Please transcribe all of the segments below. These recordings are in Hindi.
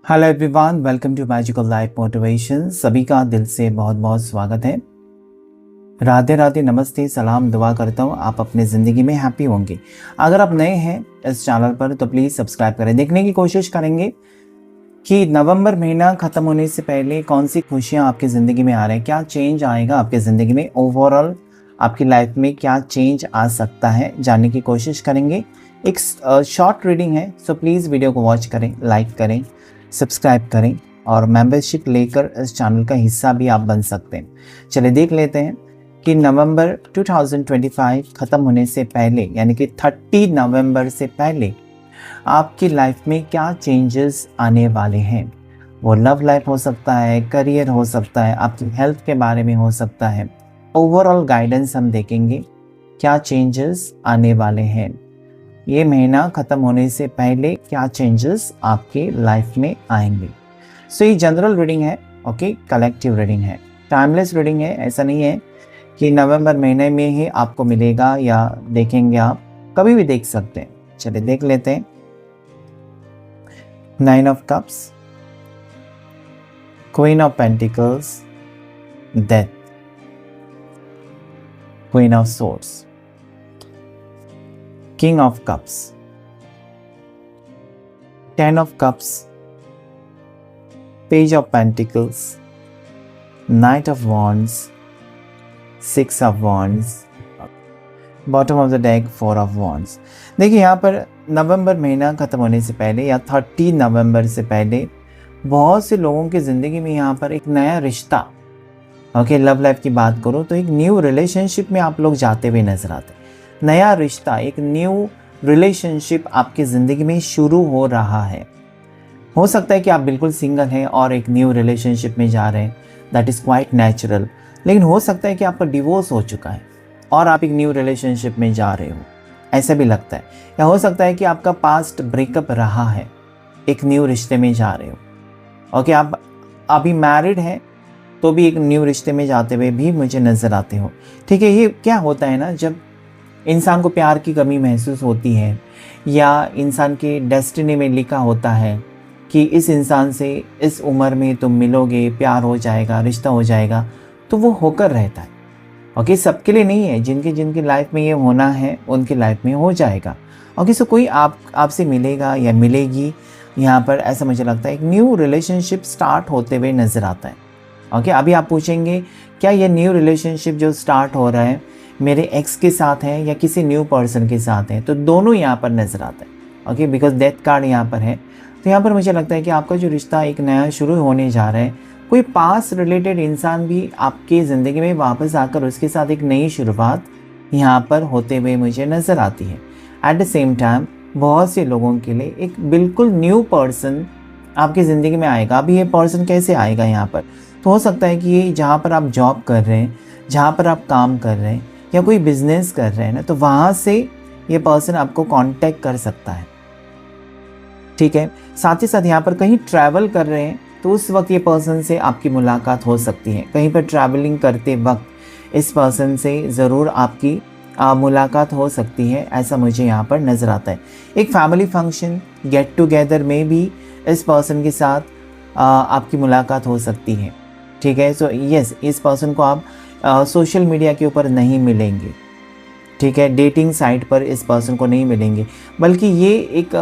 Hello everyone, welcome to magical life motivation. सभी का दिल से बहुत बहुत स्वागत है। राधे राधे, नमस्ते, सलाम, दुआ करता हूँ आप अपने ज़िंदगी में हैप्पी होंगे। अगर आप नए हैं इस चैनल पर तो प्लीज़ सब्सक्राइब करें। देखने की कोशिश करेंगे कि नवंबर महीना ख़त्म होने से पहले कौन सी खुशियाँ आपकी ज़िंदगी में आ रहे हैं, क्या चेंज आएगा आपकी ज़िंदगी में, ओवरऑल आपकी लाइफ में क्या चेंज आ सकता है, जानने की कोशिश करेंगे। एक शॉर्ट रीडिंग है, सो प्लीज़ वीडियो को वॉच करें, लाइक करें, सब्सक्राइब करें और मेंबरशिप लेकर इस चैनल का हिस्सा भी आप बन सकते हैं। चलिए देख लेते हैं कि नवंबर 2025 ख़त्म होने से पहले, यानी कि 30 नवंबर से पहले आपकी लाइफ में क्या चेंजेस आने वाले हैं। वो लव लाइफ हो सकता है, करियर हो सकता है, आपकी हेल्थ के बारे में हो सकता है। ओवरऑल गाइडेंस हम देखेंगे क्या चेंजेस आने वाले हैं। ये महीना ख़त्म होने से पहले क्या चेंजेस आपके लाइफ में आएंगे। सो ये जनरल रीडिंग है, ओके, कलेक्टिव रीडिंग है, टाइमलेस रीडिंग है। ऐसा नहीं है कि नवंबर महीने में ही आपको मिलेगा या देखेंगे, आप कभी भी देख सकते हैं। चलिए देख लेते हैं। 9 of cups, queen of pentacles, death, queen of swords, King of Cups, 10 of Cups, Page of Pentacles, Knight of Wands, 6 of Wands, Bottom of the deck, 4 of Wands। देखिए यहाँ पर नवंबर महीना ख़त्म होने से पहले या 30 नवंबर से पहले बहुत से लोगों की ज़िंदगी में यहाँ पर एक नया रिश्ता, ओके, लव लाइफ की बात करूँ तो एक न्यू रिलेशनशिप में आप लोग जाते हुए नजर आते हैं। नया रिश्ता, एक न्यू रिलेशनशिप आपकी ज़िंदगी में शुरू हो रहा है। हो सकता है कि आप बिल्कुल सिंगल हैं और एक न्यू रिलेशनशिप में जा रहे हैं, दैट इज़ क्वाइट नेचुरल। लेकिन हो सकता है कि आपका डिवोर्स हो चुका है और आप एक न्यू रिलेशनशिप में जा रहे हो, ऐसा भी लगता है। या हो सकता है कि आपका पास्ट ब्रेकअप रहा है, एक न्यू रिश्ते में जा रहे हो। ओके, आप अभी मैरिड हैं तो भी एक न्यू रिश्ते में जाते हुए भी मुझे नज़र आते हो। ठीक है, ये क्या होता है ना, जब इंसान को प्यार की कमी महसूस होती है या इंसान के डेस्टिनी में लिखा होता है कि इस इंसान से इस उम्र में तुम मिलोगे, प्यार हो जाएगा, रिश्ता हो जाएगा, तो वो होकर रहता है। ओके, सबके लिए नहीं है, जिनकी जिनकी लाइफ में ये होना है उनकी लाइफ में हो जाएगा। ओके, सो कोई आपसे मिलेगा या मिलेगी यहाँ पर, ऐसा मुझे लगता है एक न्यू रिलेशनशिप स्टार्ट होते हुए नज़र आता है। ओके, अभी आप पूछेंगे क्या ये न्यू रिलेशनशिप जो स्टार्ट हो रहा है मेरे एक्स के साथ है या किसी न्यू पर्सन के साथ है, तो दोनों यहाँ पर नज़र आता है। ओके, बिकॉज डेथ कार्ड यहाँ पर है, तो यहाँ पर मुझे लगता है कि आपका जो रिश्ता एक नया शुरू होने जा रहा है, कोई पास रिलेटेड इंसान भी आपकी ज़िंदगी में वापस आकर उसके साथ एक नई शुरुआत यहाँ पर होते हुए मुझे नज़र आती है। एट द सेम टाइम बहुत से लोगों के लिए एक बिल्कुल न्यू पर्सन आपकी ज़िंदगी में आएगा। अभी ये पर्सन कैसे आएगा यहाँ पर, तो हो सकता है कि ये जहाँ पर आप जॉब कर रहे हैं, जहाँ पर आप काम कर रहे हैं या कोई बिजनेस कर रहे हैं ना, तो वहाँ से ये पर्सन आपको कांटेक्ट कर सकता है। ठीक है, साथ ही साथ यहाँ पर कहीं ट्रैवल कर रहे हैं तो उस वक्त ये पर्सन से आपकी मुलाकात हो सकती है। कहीं पर ट्रैवलिंग करते वक्त इस पर्सन से ज़रूर आपकी मुलाकात हो सकती है, ऐसा मुझे यहाँ पर नज़र आता है। एक फैमिली फंक्शन, गेट टुगेदर में भी इस पर्सन के साथ आपकी मुलाकात हो सकती है। ठीक है, सो यस, इस पर्सन को आप सोशल मीडिया के ऊपर नहीं मिलेंगे। ठीक है, डेटिंग साइट पर इस पर्सन को नहीं मिलेंगे, बल्कि ये एक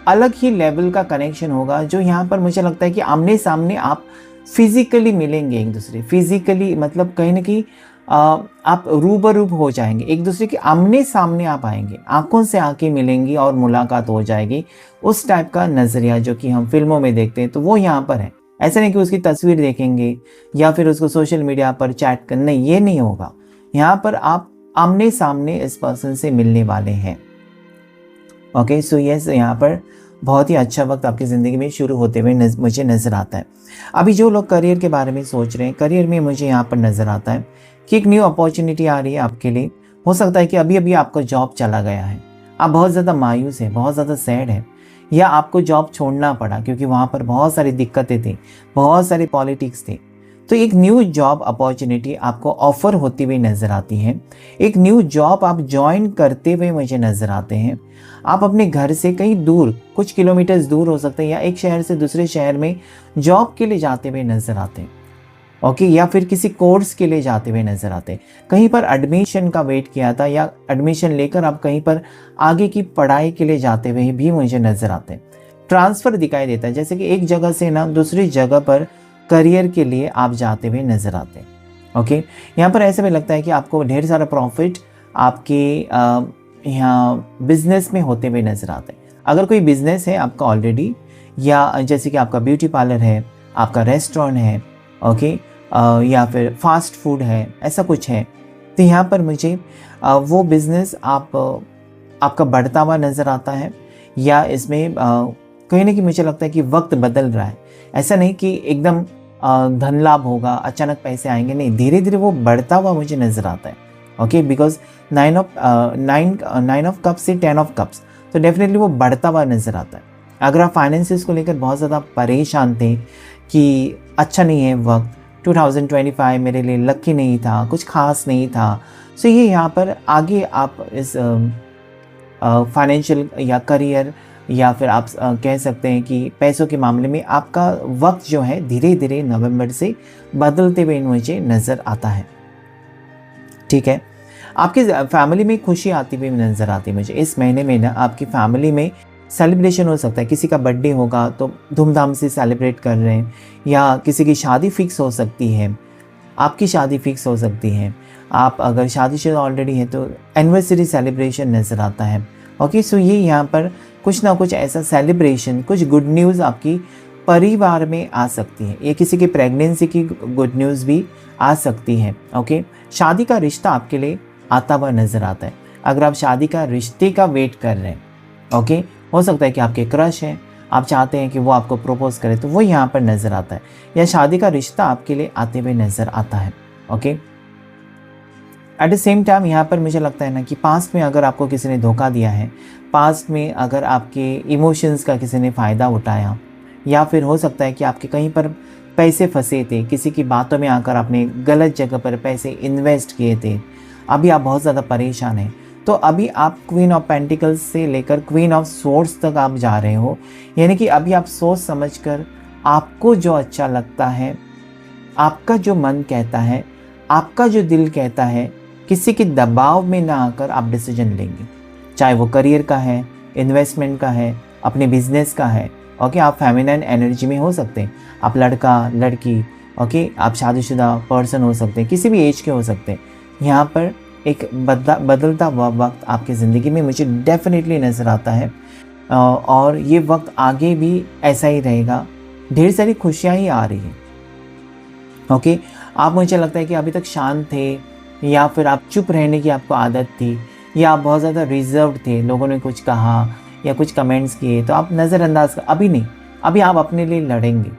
अलग ही लेवल का कनेक्शन होगा जो यहाँ पर मुझे लगता है कि आमने सामने आप फिजिकली मिलेंगे एक दूसरे। फिजिकली मतलब कहीं ना कहीं आप रूबरू हो जाएंगे, एक दूसरे के आमने सामने आप आएंगे, आंखों से आंखें मिलेंगी और मुलाकात हो जाएगी। उस टाइप का नज़रिया जो कि हम फिल्मों में देखते हैं, तो वो यहाँ पर है। ऐसा नहीं कि उसकी तस्वीर देखेंगे या फिर उसको सोशल मीडिया पर चैट करना, नहीं, ये नहीं होगा। यहाँ पर आप आमने सामने इस पर्सन से मिलने वाले हैं। ओके, सो यस, यहाँ पर बहुत ही अच्छा वक्त आपकी ज़िंदगी में शुरू होते हुए मुझे नज़र आता है। अभी जो लोग करियर के बारे में सोच रहे हैं, करियर में मुझे यहाँ पर नज़र आता है कि एक न्यू अपॉर्चुनिटी आ रही है आपके लिए। हो सकता है कि अभी अभी आपका जॉब चला गया है, आप बहुत ज़्यादा मायूस हैं, बहुत ज़्यादा सैड है, या आपको जॉब छोड़ना पड़ा क्योंकि वहाँ पर बहुत सारी दिक्कतें थी, बहुत सारे पॉलिटिक्स थे। तो एक न्यू जॉब अपॉर्चुनिटी आपको ऑफर होती हुई नज़र आती है। एक न्यू जॉब आप ज्वाइन करते हुए मुझे नज़र आते हैं। आप अपने घर से कहीं दूर, कुछ किलोमीटर्स दूर हो सकते हैं, या एक शहर से दूसरे शहर में जॉब के लिए जाते हुए नज़र आते हैं। ओके, या फिर किसी कोर्स के लिए जाते हुए नज़र आते हैं। कहीं पर एडमिशन का वेट किया था, या एडमिशन लेकर आप कहीं पर आगे की पढ़ाई के लिए जाते हुए भी मुझे नज़र आते हैं। ट्रांसफ़र दिखाई देता है, जैसे कि एक जगह से ना दूसरी जगह पर करियर के लिए आप जाते हुए नज़र आते हैं। ओके, यहाँ पर ऐसे में लगता है कि आपको ढेर सारा प्रॉफिट आपके यहाँ बिजनेस में होते हुए नज़र आते हैं। अगर कोई बिजनेस है आपका ऑलरेडी, या जैसे कि आपका ब्यूटी पार्लर है, आपका रेस्टोरेंट है, ओके, या फिर फास्ट फूड है, ऐसा कुछ है, तो यहाँ पर मुझे वो बिज़नेस आपका बढ़ता हुआ नज़र आता है। या इसमें कहीं ना कहीं मुझे लगता है कि वक्त बदल रहा है। ऐसा नहीं कि एकदम धन लाभ होगा, अचानक पैसे आएंगे, नहीं, धीरे धीरे वो बढ़ता हुआ मुझे नज़र आता है। ओके, बिकॉज 9 ऑफ कप्स से 10 ऑफ कप्स, तो डेफिनेटली वो बढ़ता हुआ नज़र आता है। अगर आप फाइनेंसिस को लेकर बहुत ज़्यादा परेशान थे कि अच्छा नहीं है वक्त, 2025 मेरे लिए लकी नहीं था, कुछ खास नहीं था, सो ये यहाँ पर आगे आप इस फाइनेंशियल या करियर, या फिर आप कह सकते हैं कि पैसों के मामले में आपका वक्त जो है धीरे धीरे नवंबर से बदलते हुए मुझे नज़र आता है। ठीक है, आपकी फैमिली में खुशी आती हुई नज़र आती है मुझे इस महीने में ना। आपकी फैमिली में सेलिब्रेशन हो सकता है, किसी का बर्थडे होगा तो धूमधाम से सेलिब्रेट कर रहे हैं, या किसी की शादी फिक्स हो सकती है, आपकी शादी फिक्स हो सकती है। आप अगर शादीशुदा ऑलरेडी है तो एनिवर्सरी सेलिब्रेशन नज़र आता है। ओके, सो ये यहाँ पर कुछ ना कुछ ऐसा सेलिब्रेशन, कुछ गुड न्यूज़ आपकी परिवार में आ सकती है। ये किसी की प्रेगनेंसी की गुड न्यूज़ भी आ सकती है। ओके, शादी का रिश्ता आपके लिए आता हुआ नज़र आता है। अगर आप शादी का रिश्ते का वेट कर रहे हैं, ओके, हो सकता है कि आपके क्रश हैं, आप चाहते हैं कि वो आपको प्रपोज करे, तो वो यहाँ पर नज़र आता है, या शादी का रिश्ता आपके लिए आते हुए नज़र आता है। Okay, at the same time यहाँ पर मुझे लगता है ना कि पास्ट में अगर आपको किसी ने धोखा दिया है, पास्ट में अगर आपके इमोशंस का किसी ने फ़ायदा उठाया, या फिर हो सकता है कि आपके कहीं पर पैसे फंसे थे, किसी की बातों में आकर आपने गलत जगह पर पैसे इन्वेस्ट किए थे, अभी आप बहुत ज़्यादा परेशान हैं, तो अभी आप क्वीन ऑफ पेंटिकल्स से लेकर क्वीन ऑफ स्वॉर्ड्स तक आप जा रहे हो। यानी कि अभी आप सोच समझकर आपको जो अच्छा लगता है, आपका जो मन कहता है, आपका जो दिल कहता है, किसी के दबाव में ना आकर आप डिसीजन लेंगे, चाहे वो करियर का है, इन्वेस्टमेंट का है, अपने बिजनेस का है। ओके, आप फेमिनाइन एनर्जी में हो सकते हैं, आप लड़का लड़की, ओके, आप शादीशुदा पर्सन हो सकते हैं, किसी भी एज के हो सकते हैं। यहाँ पर एक बदलता हुआ वक्त आपकी ज़िंदगी में मुझे डेफिनेटली नज़र आता है, और ये वक्त आगे भी ऐसा ही रहेगा। ढेर सारी खुशियाँ ही आ रही हैं। ओके, आप, मुझे लगता है कि अभी तक शांत थे, या फिर आप चुप रहने की आपको आदत थी, या आप बहुत ज़्यादा रिजर्व्ड थे, लोगों ने कुछ कहा या कुछ कमेंट्स किए तो आप नज़रअंदाज कर, अभी नहीं, अभी आप अपने लिए लड़ेंगे।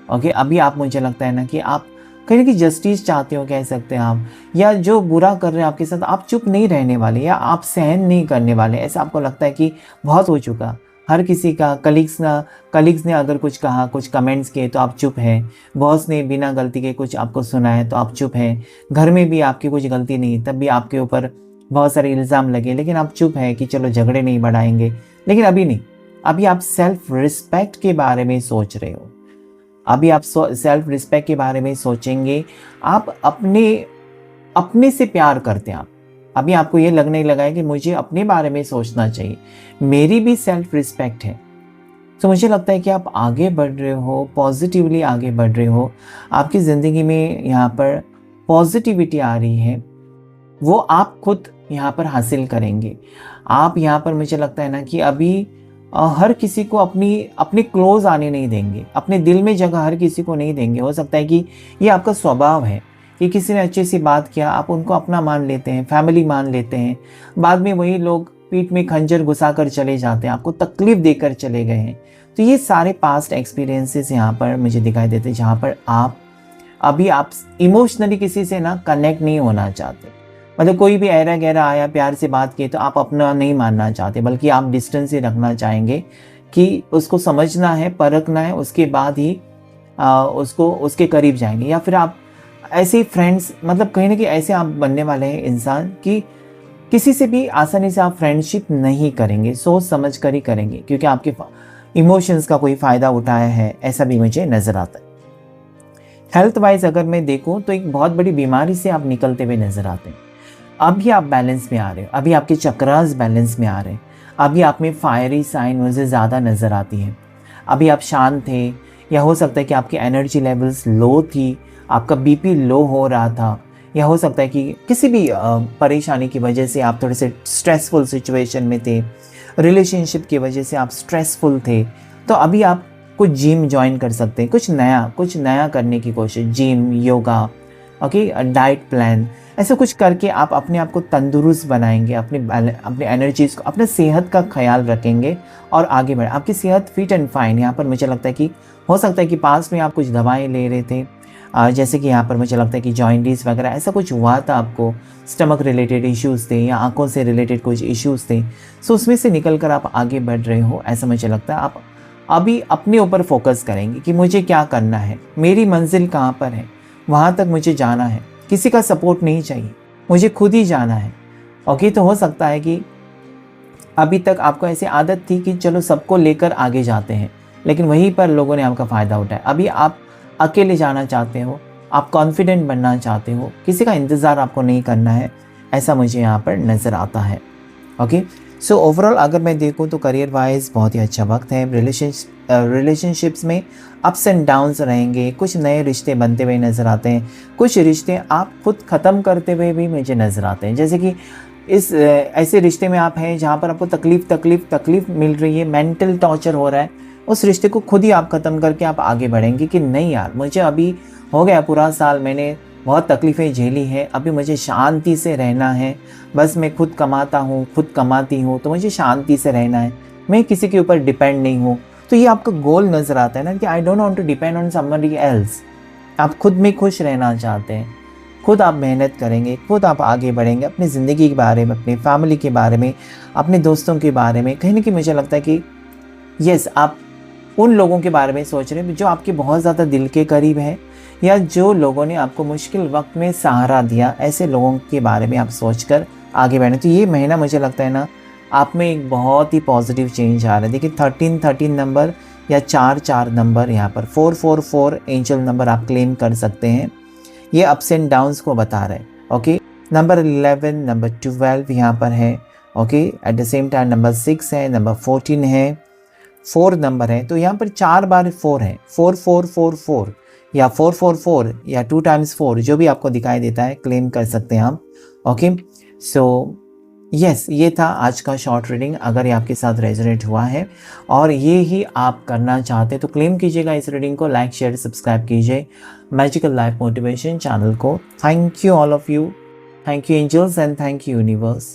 ओके, अभी आप, मुझे लगता है ना कि आप कहीं की जस्टिस चाहते हो, कह सकते हैं आप, या जो बुरा कर रहे हैं आपके साथ, आप चुप नहीं रहने वाले, या आप सहन नहीं करने वाले। ऐसा आपको लगता है कि बहुत हो चुका, हर किसी का, कलीग्स ने अगर कुछ कहा, कुछ कमेंट्स किए तो आप चुप हैं, बॉस ने बिना गलती के कुछ आपको सुनाया तो आप चुप हैं, घर में भी आपकी कुछ गलती नहीं तब भी आपके ऊपर बहुत सारे इल्ज़ाम लगे, लेकिन आप चुप हैं कि चलो झगड़े नहीं बढ़ाएंगे। लेकिन अभी नहीं, अभी आप सेल्फ रिस्पेक्ट के बारे में सोच रहे हो, अभी आप सेल्फ रिस्पेक्ट के बारे में सोचेंगे। आप अपने से प्यार करते हैं। आप अभी आपको ये लगने लगा है कि मुझे अपने बारे में सोचना चाहिए, मेरी भी सेल्फ रिस्पेक्ट है। तो मुझे लगता है कि आप आगे बढ़ रहे हो, पॉजिटिवली आगे बढ़ रहे हो, आपकी ज़िंदगी में यहाँ पर पॉजिटिविटी आ रही है, वो आप खुद यहाँ पर हासिल करेंगे। आप यहाँ पर, मुझे लगता है ना कि अभी हर किसी को अपने क्लोज आने नहीं देंगे, अपने दिल में जगह हर किसी को नहीं देंगे। हो सकता है कि ये आपका स्वभाव है कि किसी ने अच्छी सी बात किया, आप उनको अपना मान लेते हैं, फैमिली मान लेते हैं, बाद में वही लोग पीठ में खंजर घुसा कर चले जाते हैं, आपको तकलीफ देकर चले गए हैं। तो ये सारे पास्ट एक्सपीरियंसेस यहाँ पर मुझे दिखाई देते हैं, जहाँ पर आप इमोशनली किसी से ना कनेक्ट नहीं होना चाहते। मतलब कोई भी ऐरा गहरा आया, प्यार से बात की तो आप अपना नहीं मानना चाहते, बल्कि आप डिस्टेंस ही रखना चाहेंगे कि उसको समझना है, परखना है, उसके बाद ही उसको उसके करीब जाएंगे, या फिर आप ऐसे फ्रेंड्स, मतलब कहीं ना कहीं ऐसे आप बनने वाले हैं इंसान कि किसी से भी आसानी से आप फ्रेंडशिप नहीं करेंगे, सोच समझ कर ही करेंगे, क्योंकि आपके इमोशंस का कोई फ़ायदा उठाया है, ऐसा भी मुझे नज़र आता है। हेल्थ वाइज अगर मैं देखूं तो एक बहुत बड़ी बीमारी से आप निकलते हुए नज़र आते हैं। अभी आप बैलेंस में आ रहे हो, अभी आपके चक्रास बैलेंस में आ रहे हैं, अभी आप में फायरी साइन मुझे ज़्यादा नज़र आती है। अभी आप शांत थे, या हो सकता है कि आपकी एनर्जी लेवल्स लो थी, आपका बीपी लो हो रहा था, या हो सकता है कि किसी भी परेशानी की वजह से आप थोड़े से स्ट्रेसफुल सिचुएशन में थे, रिलेशनशिप की वजह से आप स्ट्रेसफुल थे, तो अभी आप कुछ जिम ज्वाइन कर सकते हैं, कुछ नया करने की कोशिश, gym, yoga, okay, diet plan, ऐसा कुछ करके आप अपने आप को तंदुरुस्त बनाएंगे, अपनी एनर्जीज को, अपने सेहत का ख्याल रखेंगे और आगे बढ़े। आपकी सेहत फिट एंड फाइन। यहाँ पर मुझे लगता है कि हो सकता है कि पास में आप कुछ दवाएं ले रहे थे, जैसे कि यहाँ पर मुझे लगता है कि जॉइंटिस वगैरह ऐसा कुछ हुआ था आपको, स्टमक रिलेटेड इश्यूज़ थे या आंखों से रिलेटेड कुछ इश्यूज़ थे, सो उसमें से निकल कर आप आगे बढ़ रहे हो, ऐसा मुझे लगता है। आप अभी अपने ऊपर फोकस करेंगे कि मुझे क्या करना है, मेरी मंजिल कहाँ पर है, वहाँ तक मुझे जाना है, किसी का सपोर्ट नहीं चाहिए, मुझे खुद ही जाना है। ओके, तो हो सकता है कि अभी तक आपको ऐसी आदत थी कि चलो सबको लेकर आगे जाते हैं, लेकिन वहीं पर लोगों ने आपका फ़ायदा उठाया। अभी आप अकेले जाना चाहते हो, आप कॉन्फिडेंट बनना चाहते हो, किसी का इंतज़ार आपको नहीं करना है, ऐसा मुझे यहाँ पर नज़र आता है। ओके, सो ओवरऑल अगर मैं देखूँ तो करियर वाइज बहुत ही अच्छा वक्त है। रिलेशनशिप्स में अप्स एंड डाउन्स रहेंगे, कुछ नए रिश्ते बनते हुए नज़र आते हैं, कुछ रिश्ते आप खुद ख़त्म करते हुए भी मुझे नज़र आते हैं। जैसे कि इस ऐसे रिश्ते में आप हैं जहाँ पर आपको तकलीफ़ मिल रही है, मेंटल टॉर्चर हो रहा है, उस रिश्ते को खुद ही आप ख़त्म करके आप आगे बढ़ेंगे कि नहीं यार, मुझे अभी हो गया पूरा साल, मैंने बहुत तकलीफ़ें झेली हैं, अभी मुझे शांति से रहना है, बस मैं खुद कमाता हूँ, खुद कमाती हूँ, तो मुझे शांति से रहना है, मैं किसी के ऊपर डिपेंड नहीं हूँ। तो ये आपका गोल नज़र आता है ना कि I don't want to depend on somebody else. आप खुद में खुश रहना चाहते हैं, खुद आप मेहनत करेंगे, खुद आप आगे बढ़ेंगे, अपनी ज़िंदगी के बारे में, अपनी फैमिली के बारे में, अपने दोस्तों के बारे में। कहीं ना कहीं मुझे लगता है कि यस, आप उन लोगों के बारे में सोच रहे हैं जो आपके बहुत ज़्यादा दिल के करीब हैं, या जो लोगों ने आपको मुश्किल वक्त में सहारा दिया, ऐसे लोगों के बारे में आप सोचकर आगे बढ़ें। तो ये महीना मुझे लगता है ना, आप में एक बहुत ही पॉजिटिव चेंज आ रहा है। देखिए 13 नंबर या 4 नंबर, यहाँ पर 444 एंजल नंबर आप क्लेम कर सकते हैं। ये अप्स एंड डाउन्स को बता रहे हैं। ओके, नंबर 11, नंबर 12 यहाँ पर है। Okay, at the same time number 6 है, नंबर 14 है, 4 नंबर है। तो यहाँ पर 4 बार 4 है, 4444 या 444 या 2 times 4, जो भी आपको दिखाई देता है क्लेम कर सकते हैं आप। ओके, सो यस, ये था आज का शॉर्ट रीडिंग। अगर ये आपके साथ रेजोनेट हुआ है और ये ही आप करना चाहते हैं तो क्लेम कीजिएगा इस रीडिंग को, लाइक शेयर सब्सक्राइब कीजिए मैजिकल लाइफ मोटिवेशन चैनल को। Thank you all of you, thank you angels and thank you universe.